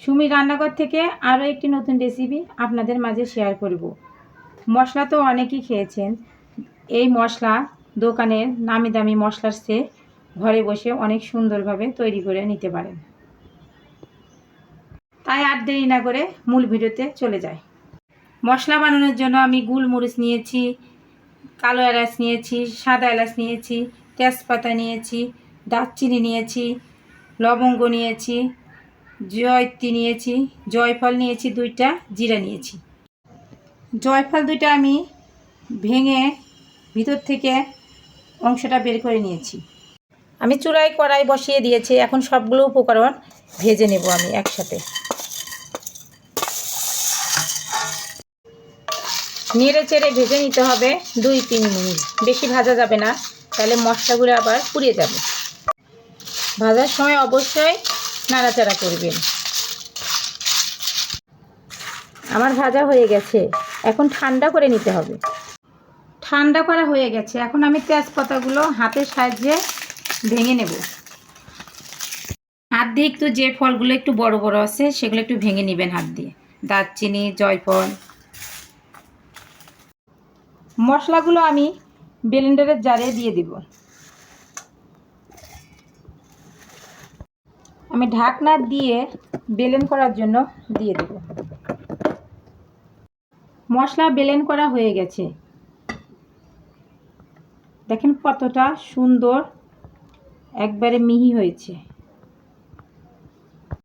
সুমি রান্নাঘর থেকে আরও একটি নতুন রেসিপি আপনাদের মাঝে শেয়ার করব। মশলা তো অনেকেই খেয়েছেন। এই মশলা দোকানের নামি দামি মশলার চেয়ে ঘরে বসে অনেক সুন্দরভাবে তৈরি করে নিতে পারেন। তাই আর দেরি না করে মূল ভিডিওতে চলে যাই। মশলা বানানোর জন্য আমি গোলমরিচ নিয়েছি, কালো এলাচ নিয়েছি, সাদা এলাচ নিয়েছি, তেজপাতা নিয়েছি, দারচিনি নিয়েছি, লবঙ্গ নিয়েছি, জয়িত্রী নিয়েছি, জয়ফল নিয়েছি 2টা, জিরা নিয়েছি। জয়ফল 2টা আমি ভেঙে ভিতর থেকে অংশটা বের করে নিয়েছি। আমি চুলায় কড়াই বসিয়ে দিয়েছি। এখন সবগুলো উপকরণ ভেজে নেব আমি একসাথে। নেড়ে চেড়ে ভেজে নিতে হবে 2-3 মিনিট, বেশি ভাজা যাবে না, তাহলে মশলাগুলো আবার পুড়িয়ে যাবে। ভাজার সময় অবশ্যই নাড়াচাড়া করবেন। আমার ভাজা হয়ে গেছে, এখন ঠান্ডা করে নিতে হবে। ঠান্ডা করা হয়ে গেছে, এখন আমি তেজপাতাগুলো হাতের সাহায্যে ভেঙে নেব। হাত দিয়ে একটু, যে ফলগুলো একটু বড় বড় আছে সেগুলো একটু ভেঙে নেবেন হাত দিয়ে। দারচিনি, জয়ফল। মশলাগুলো আমি ব্লেন্ডারের জারে দিয়ে দিব। আমি ঢাকনা দিয়ে ব্লেন্ড করার জন্য দিয়ে দেব। মশলা ব্লেন্ড করা হয়ে গেছে, দেখেন কতটা সুন্দর একবারে মিহি হয়েছে।